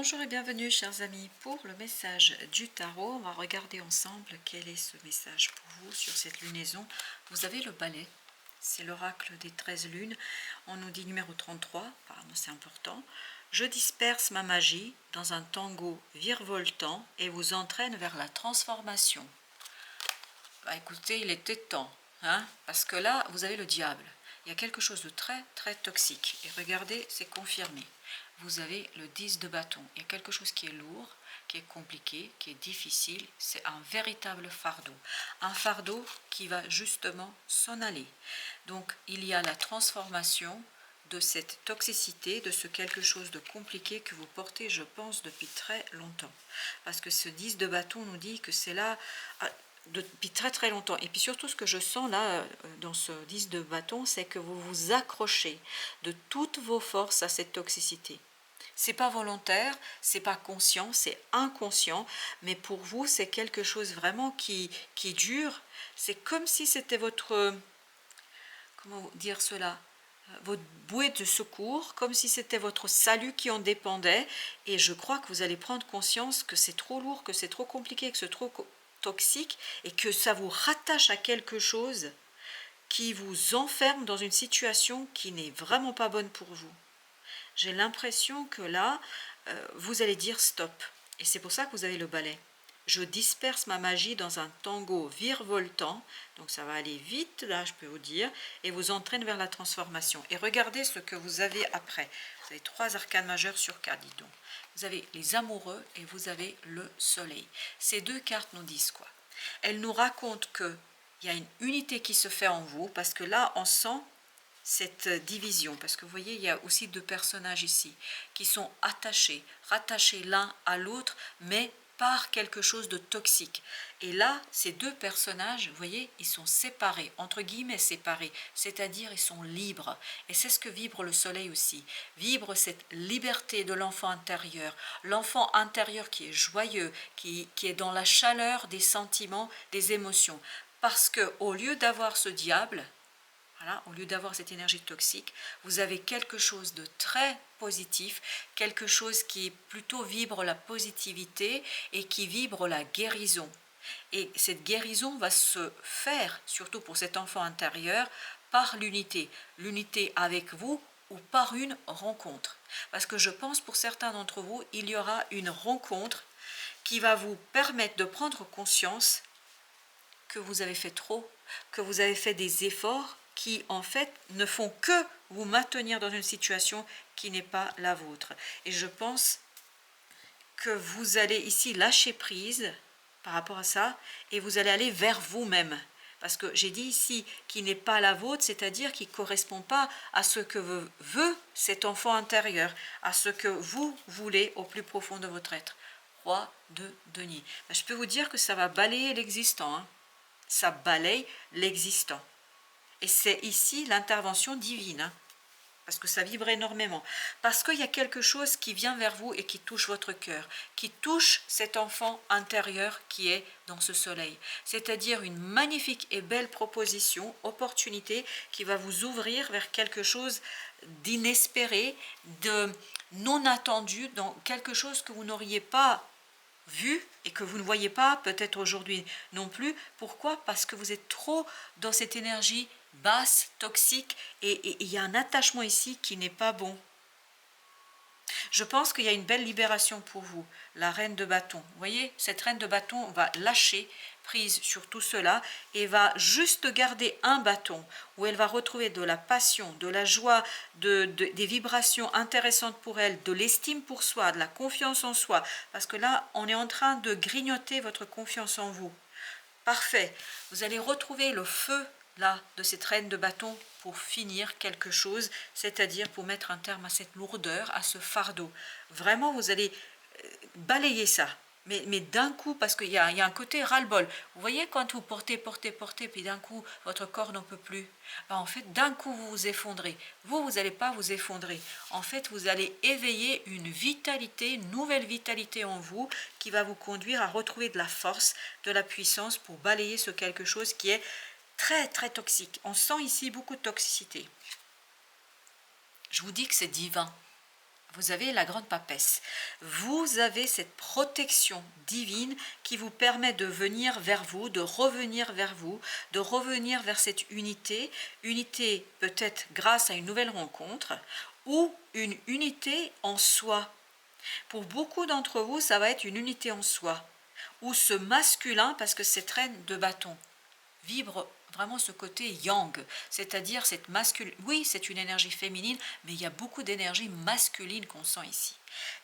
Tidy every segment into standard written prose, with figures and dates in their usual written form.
Bonjour et bienvenue chers amis pour le message du tarot. On va regarder ensemble quel est ce message pour vous sur cette lunaison. Vous avez le balai, c'est l'oracle des 13 lunes. On nous dit numéro 33, apparemment c'est important. Je disperse ma magie dans un tango virevoltant et vous entraîne vers la transformation. Bah écoutez, il était temps, hein, parce que là vous avez le diable. Il y a quelque chose de très très toxique et regardez, c'est confirmé. Vous avez le 10 de bâton. Il y a quelque chose qui est lourd, qui est compliqué, qui est difficile. C'est un véritable fardeau. Un fardeau qui va justement s'en aller. Donc, il y a la transformation de cette toxicité, de ce quelque chose de compliqué que vous portez, je pense, depuis très longtemps. Parce que ce 10 de bâton nous dit que c'est là depuis très très longtemps. Et puis surtout, ce que je sens là, dans ce 10 de bâton, c'est que vous vous accrochez de toutes vos forces à cette toxicité. C'est pas volontaire, c'est pas conscient, c'est inconscient, mais pour vous, c'est quelque chose vraiment qui dure. C'est comme si c'était votre, comment dire cela, votre bouée de secours, comme si c'était votre salut qui en dépendait. Et je crois que vous allez prendre conscience que c'est trop lourd, que c'est trop compliqué, que c'est trop toxique, et que ça vous rattache à quelque chose qui vous enferme dans une situation qui n'est vraiment pas bonne pour vous. J'ai l'impression que là, vous allez dire stop. Et c'est pour ça que vous avez le balai. Je disperse ma magie dans un tango virevoltant. Donc ça va aller vite, là, je peux vous dire. Et vous entraîne vers la transformation. Et regardez ce que vous avez après. Vous avez 3 arcanes majeures sur 4, dis donc. Vous avez les amoureux et vous avez le soleil. Ces deux cartes nous disent quoi? Elles nous racontent qu'il y a une unité qui se fait en vous. Parce que là, on sent cette division, parce que vous voyez, il y a aussi deux personnages ici qui sont attachés, rattachés l'un à l'autre, mais par quelque chose de toxique. Et là, ces deux personnages, vous voyez, ils sont séparés, entre guillemets séparés, c'est-à-dire ils sont libres. Et c'est ce que vibre le soleil aussi. Vibre cette liberté de l'enfant intérieur qui est joyeux, qui est dans la chaleur des sentiments, des émotions. Parce que au lieu d'avoir ce diable, voilà, au lieu d'avoir cette énergie toxique, vous avez quelque chose de très positif, quelque chose qui plutôt vibre la positivité et qui vibre la guérison. Et cette guérison va se faire, surtout pour cet enfant intérieur, par l'unité. L'unité avec vous ou par une rencontre. Parce que je pense pour certains d'entre vous, il y aura une rencontre qui va vous permettre de prendre conscience que vous avez fait trop, que vous avez fait des efforts qui en fait ne font que vous maintenir dans une situation qui n'est pas la vôtre. Et je pense que vous allez ici lâcher prise par rapport à ça et vous allez aller vers vous-même. Parce que j'ai dit ici qui n'est pas la vôtre, c'est-à-dire qui ne correspond pas à ce que veut cet enfant intérieur, à ce que vous voulez au plus profond de votre être. Roi de denier. Je peux vous dire que ça va balayer l'existant, hein. Ça balaye l'existant. Et c'est ici l'intervention divine, hein, parce que ça vibre énormément. Parce qu'il y a quelque chose qui vient vers vous et qui touche votre cœur, qui touche cet enfant intérieur qui est dans ce soleil. C'est-à-dire une magnifique et belle proposition, opportunité qui va vous ouvrir vers quelque chose d'inespéré, de non attendu, dans quelque chose que vous n'auriez pas vu et que vous ne voyez pas peut-être aujourd'hui non plus. Pourquoi? Parce que vous êtes trop dans cette énergie basse, toxique, et il y a un attachement ici qui n'est pas bon. Je pense qu'il y a une belle libération pour vous, la reine de bâton. Vous voyez, cette reine de bâton va lâcher prise sur tout cela et va juste garder un bâton où elle va retrouver de la passion, de la joie, des vibrations intéressantes pour elle, de l'estime pour soi, de la confiance en soi. Parce que là, on est en train de grignoter votre confiance en vous. Parfait. Vous allez retrouver le feu là de cette reine de bâton pour finir quelque chose, c'est-à-dire pour mettre un terme à cette lourdeur, à ce fardeau. Vraiment, vous allez balayer ça. Mais d'un coup, parce qu'il y a un côté ras-le-bol. Vous voyez, quand vous portez, puis d'un coup, votre corps n'en peut plus. Ben, en fait, d'un coup, vous vous effondrez. Vous n'allez pas vous effondrer. En fait, vous allez éveiller une vitalité, une nouvelle vitalité en vous qui va vous conduire à retrouver de la force, de la puissance pour balayer ce quelque chose qui est très, très toxique. On sent ici beaucoup de toxicité. Je vous dis que c'est divin. vous avez la grande papesse. Vous avez cette protection divine qui vous permet de venir vers vous, de revenir vers vous, de revenir vers cette unité. Unité peut-être grâce à une nouvelle rencontre ou une unité en soi. Pour beaucoup d'entre vous, ça va être une unité en soi. Ou ce masculin, parce que cette reine de bâton vibre vraiment ce côté yang, c'est-à-dire cette masculine. Oui, c'est une énergie féminine, mais il y a beaucoup d'énergie masculine qu'on sent ici.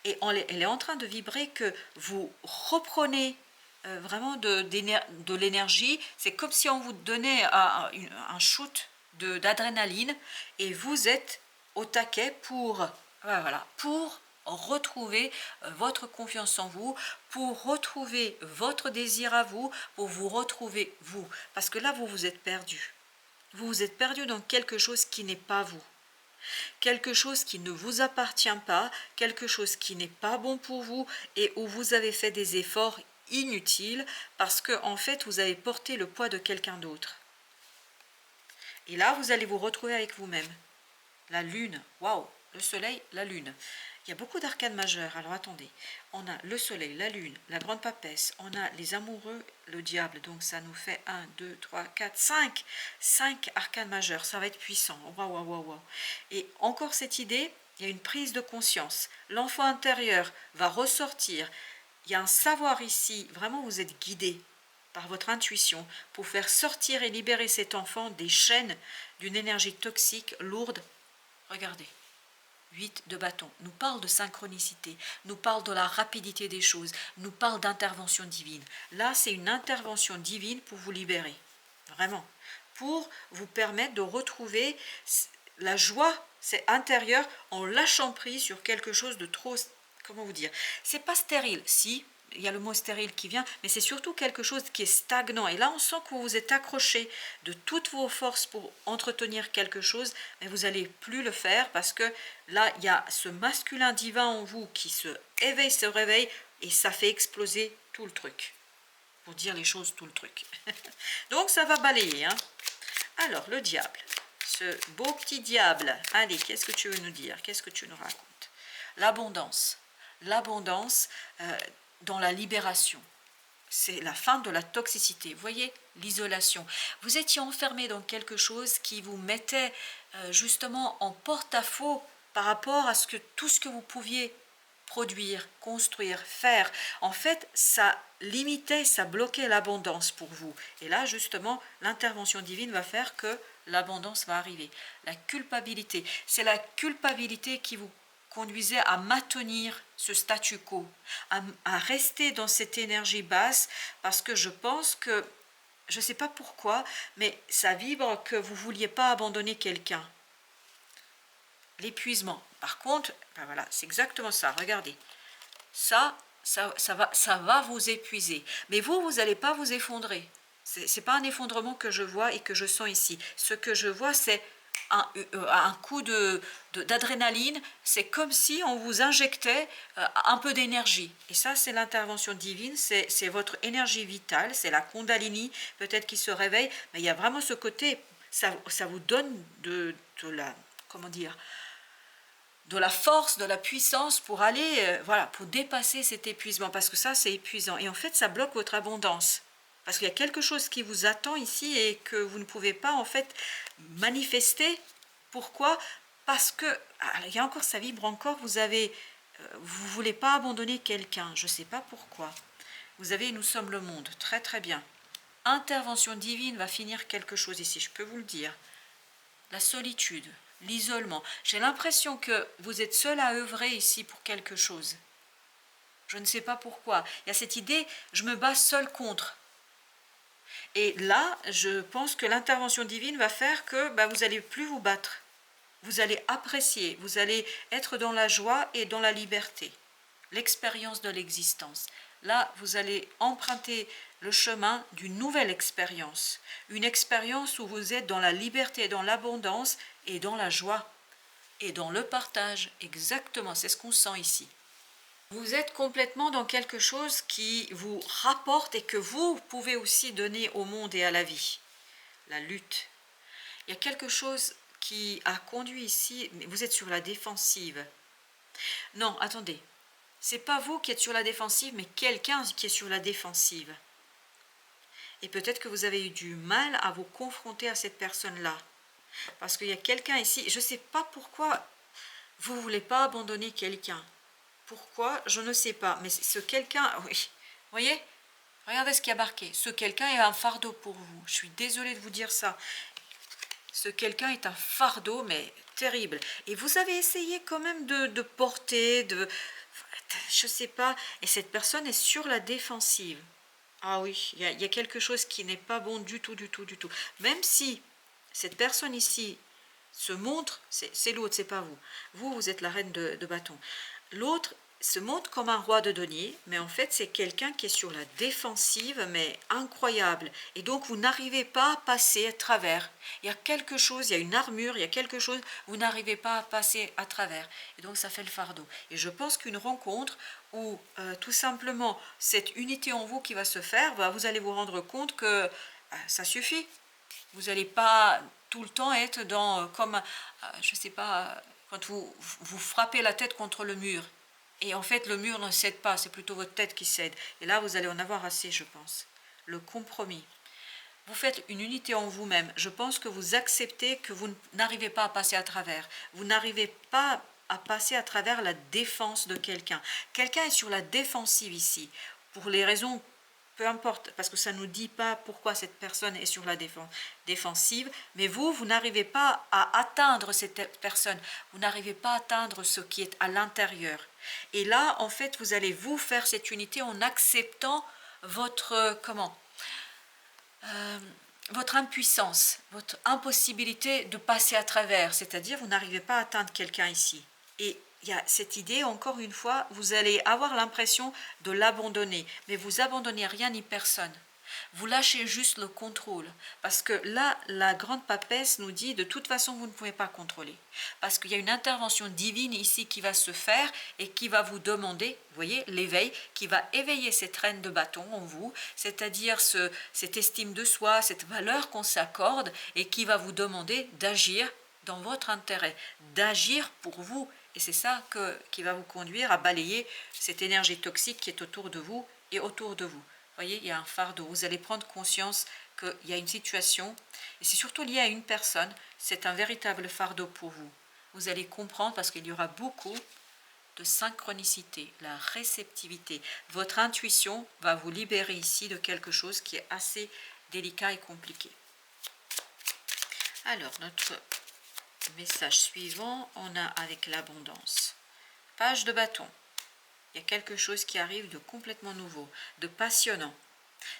Et elle est en train de vibrer que vous reprenez vraiment de l'énergie. C'est comme si on vous donnait un shoot d'adrénaline et vous êtes au taquet pour, voilà, pour retrouver votre confiance en vous, pour retrouver votre désir à vous, pour vous retrouver vous. Parce que là, vous vous êtes perdu. Vous vous êtes perdu dans quelque chose qui n'est pas vous. Quelque chose qui ne vous appartient pas, quelque chose qui n'est pas bon pour vous et où vous avez fait des efforts inutiles parce que en fait, vous avez porté le poids de quelqu'un d'autre. Et là, vous allez vous retrouver avec vous-même. La lune, waouh, le soleil, la lune. Il y a beaucoup d'arcanes majeures. Alors attendez, on a le soleil, la lune, la grande papesse, on a les amoureux, le diable. Donc ça nous fait 1, 2, 3, 4, 5. 5 arcanes majeures. Ça va être puissant. Waouh, waouh, waouh, waouh. Et encore cette idée, il y a une prise de conscience. L'enfant intérieur va ressortir. Il y a un savoir ici. Vraiment, vous êtes guidé par votre intuition pour faire sortir et libérer cet enfant des chaînes d'une énergie toxique, lourde. Regardez. 8 de bâton, nous parle de synchronicité, nous parle de la rapidité des choses, nous parle d'intervention divine. Là, c'est une intervention divine pour vous libérer, vraiment, pour vous permettre de retrouver la joie, c'est intérieur, en lâchant prise sur quelque chose de trop, comment vous dire, c'est pas stérile, si, il y a le mot stérile qui vient, mais c'est surtout quelque chose qui est stagnant. Et là, on sent que vous vous êtes accroché de toutes vos forces pour entretenir quelque chose, mais vous n'allez plus le faire parce que là, il y a ce masculin divin en vous qui se réveille, et ça fait exploser tout le truc. Pour dire les choses, tout le truc. Donc, ça va balayer. Hein. Alors, le diable, ce beau petit diable. Allez, qu'est-ce que tu veux nous dire? Qu'est-ce que tu nous racontes? L'abondance. L'abondance dans la libération. C'est la fin de la toxicité. Vous voyez, l'isolation. Vous étiez enfermé dans quelque chose qui vous mettait justement en porte-à-faux par rapport à tout ce que vous pouviez produire, construire, faire. En fait, ça limitait, ça bloquait l'abondance pour vous. Et là, justement, l'intervention divine va faire que l'abondance va arriver. La culpabilité, c'est la culpabilité qui vous conduisait à maintenir ce statu quo, à rester dans cette énergie basse, parce que je pense que, je ne sais pas pourquoi, mais ça vibre que vous ne vouliez pas abandonner quelqu'un. L'épuisement. Par contre, ben voilà, c'est exactement ça, regardez. Ça va vous épuiser. Mais vous n'allez pas vous effondrer. Ce n'est pas un effondrement que je vois et que je sens ici. Ce que je vois, c'est un coup d'adrénaline, c'est comme si on vous injectait un peu d'énergie. Et ça, c'est l'intervention divine, c'est votre énergie vitale, c'est la Kundalini, peut-être qui se réveille, mais il y a vraiment ce côté, ça vous donne de la, comment dire, de la force, de la puissance pour aller, voilà, pour dépasser cet épuisement, parce que ça, c'est épuisant. Et en fait, ça bloque votre abondance. Parce qu'il y a quelque chose qui vous attend ici et que vous ne pouvez pas en fait manifester. Pourquoi? Parce que, il y a encore, ça vibre encore, vous voulez pas abandonner quelqu'un, je ne sais pas pourquoi. Vous avez, nous sommes le monde, très très bien. Intervention divine va finir quelque chose ici, je peux vous le dire. La solitude, l'isolement. J'ai l'impression que vous êtes seul à œuvrer ici pour quelque chose. Je ne sais pas pourquoi. Il y a cette idée, je me bats seul contre. Et là, je pense que l'intervention divine va faire que vous n'allez plus vous battre. Vous allez apprécier, vous allez être dans la joie et dans la liberté. L'expérience de l'existence. Là, vous allez emprunter le chemin d'une nouvelle expérience. Une expérience où vous êtes dans la liberté, dans l'abondance et dans la joie. Et dans le partage. Exactement, c'est ce qu'on sent ici. Vous êtes complètement dans quelque chose qui vous rapporte et que vous pouvez aussi donner au monde et à la vie. La lutte. Il y a quelque chose qui a conduit ici, mais vous êtes sur la défensive. Non, attendez. C'est pas vous qui êtes sur la défensive, mais quelqu'un qui est sur la défensive. Et peut-être que vous avez eu du mal à vous confronter à cette personne-là. Parce qu'il y a quelqu'un ici, je ne sais pas pourquoi vous ne voulez pas abandonner quelqu'un. Pourquoi? Je ne sais pas. Mais ce quelqu'un, oui, vous voyez? Regardez ce qui a marqué. Ce quelqu'un est un fardeau pour vous. Je suis désolée de vous dire ça. Ce quelqu'un est un fardeau, mais terrible. Et vous avez essayé quand même de porter, je sais pas. Et cette personne est sur la défensive. Ah oui, il y a quelque chose qui n'est pas bon du tout, du tout, du tout. Même si cette personne ici se montre, c'est l'autre, c'est pas vous. Vous êtes la reine de bâton. L'autre se montre comme un roi de denier, mais en fait, c'est quelqu'un qui est sur la défensive, mais incroyable. Et donc, vous n'arrivez pas à passer à travers. Il y a quelque chose, il y a une armure, il y a quelque chose, vous n'arrivez pas à passer à travers. Et donc, ça fait le fardeau. Et je pense qu'une rencontre où, tout simplement, cette unité en vous qui va se faire, bah, vous allez vous rendre compte que ça suffit. Vous n'allez pas tout le temps être dans, comme, je ne sais pas, quand vous frappez la tête contre le mur. Et en fait, le mur ne cède pas, c'est plutôt votre tête qui cède. Et là, vous allez en avoir assez, je pense. Le compromis. Vous faites une unité en vous-même. Je pense que vous acceptez que vous n'arrivez pas à passer à travers. Vous n'arrivez pas à passer à travers la défense de quelqu'un. Quelqu'un est sur la défensive ici, pour les raisons, peu importe, parce que ça ne nous dit pas pourquoi cette personne est sur la défensive, mais vous n'arrivez pas à atteindre cette personne. Vous n'arrivez pas à atteindre ce qui est à l'intérieur. Et là, en fait, vous allez vous faire cette unité en acceptant votre, votre impuissance, votre impossibilité de passer à travers, c'est-à-dire vous n'arrivez pas à atteindre quelqu'un ici. Et il y a cette idée, encore une fois, vous allez avoir l'impression de l'abandonner, mais vous abandonnez rien ni personne. Vous lâchez juste le contrôle. Parce que là, la grande papesse nous dit, de toute façon, vous ne pouvez pas contrôler. Parce qu'il y a une intervention divine ici qui va se faire et qui va vous demander, vous voyez, l'éveil, qui va éveiller cette reine de bâton en vous, c'est-à-dire cette estime de soi, cette valeur qu'on s'accorde et qui va vous demander d'agir dans votre intérêt, d'agir pour vous. Et c'est ça qui va vous conduire à balayer cette énergie toxique qui est autour de vous et autour de vous. Vous voyez, il y a un fardeau. Vous allez prendre conscience qu'il y a une situation, et c'est surtout lié à une personne, c'est un véritable fardeau pour vous. Vous allez comprendre parce qu'il y aura beaucoup de synchronicité, la réceptivité. Votre intuition va vous libérer ici de quelque chose qui est assez délicat et compliqué. Alors, notre message suivant, on a avec l'abondance. Page de bâton. Il y a quelque chose qui arrive de complètement nouveau, de passionnant.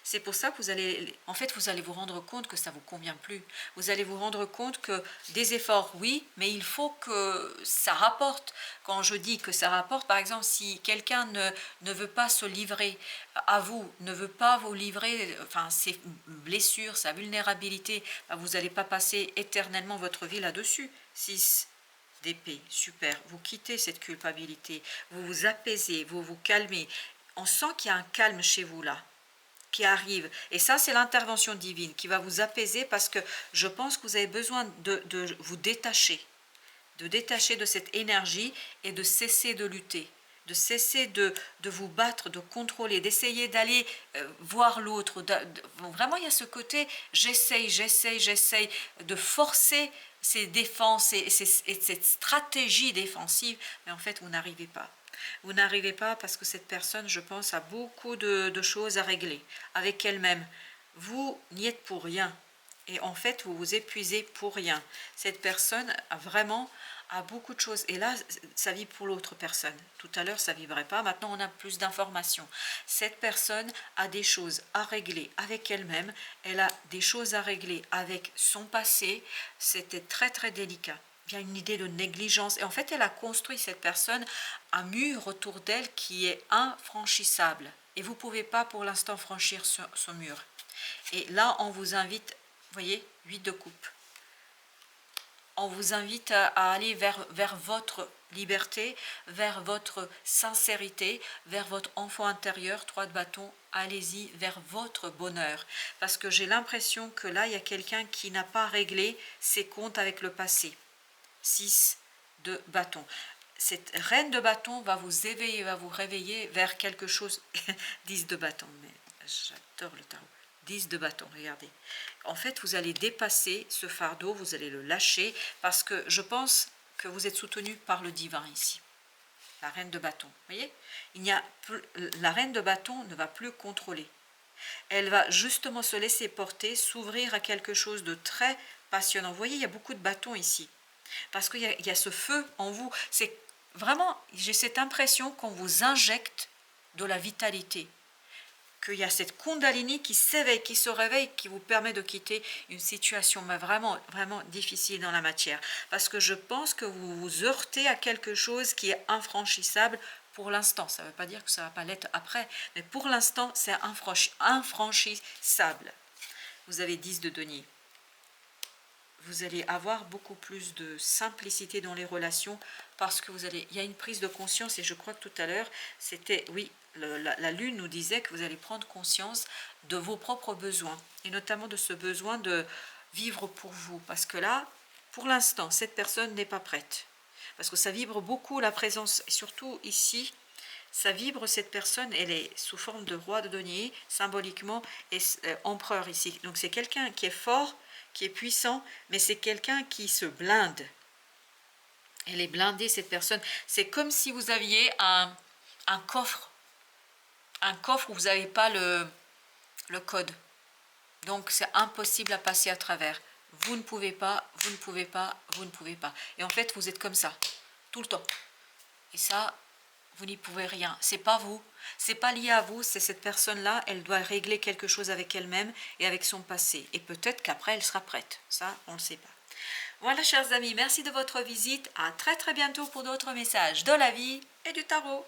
C'est pour ça que vous allez, en fait, vous allez vous rendre compte que ça ne vous convient plus. Vous allez vous rendre compte que des efforts, oui, mais il faut que ça rapporte. Quand je dis que ça rapporte, par exemple, si quelqu'un ne veut pas se livrer à vous, ne veut pas vous livrer, enfin, ses blessures, sa vulnérabilité, ben, vous n'allez pas passer éternellement votre vie là-dessus. 6 d'épée, super. Vous quittez cette culpabilité, vous vous apaisez, vous vous calmez. On sent qu'il y a un calme chez vous là, qui arrive. Et ça, c'est l'intervention divine qui va vous apaiser parce que je pense que vous avez besoin de vous détacher, de cette énergie et de cesser de lutter, de cesser de vous battre, de contrôler, d'essayer d'aller voir l'autre. Vraiment, il y a ce côté, j'essaye de forcer ces défenses et cette stratégie défensive, mais en fait, vous n'arrivez pas. Vous n'arrivez pas parce que cette personne, je pense, a beaucoup de choses à régler avec elle-même. Vous n'y êtes pour rien. Et en fait, vous vous épuisez pour rien. Cette personne a beaucoup de choses. Et là, ça vit pour l'autre personne. Tout à l'heure, ça ne vibrait pas. Maintenant, on a plus d'informations. Cette personne a des choses à régler avec elle-même. Elle a des choses à régler avec son passé. C'était très, très délicat. Il y a une idée de négligence. Et en fait, elle a construit, cette personne, un mur autour d'elle qui est infranchissable. Et vous ne pouvez pas, pour l'instant, franchir ce mur. Et là, on vous invite, vous voyez, 8 de coupe. On vous invite à aller vers votre liberté, vers votre sincérité, vers votre enfant intérieur, 3 de bâton. Allez-y vers votre bonheur. Parce que j'ai l'impression que là, il y a quelqu'un qui n'a pas réglé ses comptes avec le passé. 6 de bâton. cette reine de bâton va vous éveiller, va vous réveiller vers quelque chose. 10 de bâton, mais j'adore le tarot. 10 de bâton, regardez. En fait, vous allez dépasser ce fardeau, vous allez le lâcher, parce que je pense que vous êtes soutenu par le divin ici. La reine de bâton, vous voyez, la reine de bâton ne va plus contrôler. Elle va justement se laisser porter, s'ouvrir à quelque chose de très passionnant. Vous voyez, il y a beaucoup de bâtons ici. Parce qu'il y a ce feu en vous. C'est vraiment, j'ai cette impression qu'on vous injecte de la vitalité. Qu'il y a cette Kundalini qui s'éveille, qui se réveille, qui vous permet de quitter une situation mais vraiment, vraiment difficile dans la matière. Parce que je pense que vous vous heurtez à quelque chose qui est infranchissable pour l'instant. Ça ne veut pas dire que ça ne va pas l'être après, mais pour l'instant, c'est infranchissable. Vous avez 10 de denier. Vous allez avoir beaucoup plus de simplicité dans les relations parce que il y a une prise de conscience et je crois que tout à l'heure, c'était, oui, la lune nous disait que vous allez prendre conscience de vos propres besoins et notamment de ce besoin de vivre pour vous parce que là, pour l'instant, cette personne n'est pas prête parce que ça vibre beaucoup la présence et surtout ici, ça vibre cette personne, elle est sous forme de roi de denier symboliquement et empereur ici. Donc c'est quelqu'un qui est fort, qui est puissant, mais c'est quelqu'un qui se blinde. Elle est blindée, cette personne. C'est comme si vous aviez un coffre où vous n'avez pas le code. Donc c'est impossible à passer à travers. Vous ne pouvez pas, vous ne pouvez pas, vous ne pouvez pas. Et en fait, vous êtes comme ça, tout le temps. Et ça, vous n'y pouvez rien. C'est pas vous, c'est pas lié à vous, c'est cette personne-là, elle doit régler quelque chose avec elle-même et avec son passé. Et peut-être qu'après, elle sera prête. Ça, on ne le sait pas. Voilà, chers amis, merci de votre visite. À très très bientôt pour d'autres messages de la vie et du tarot.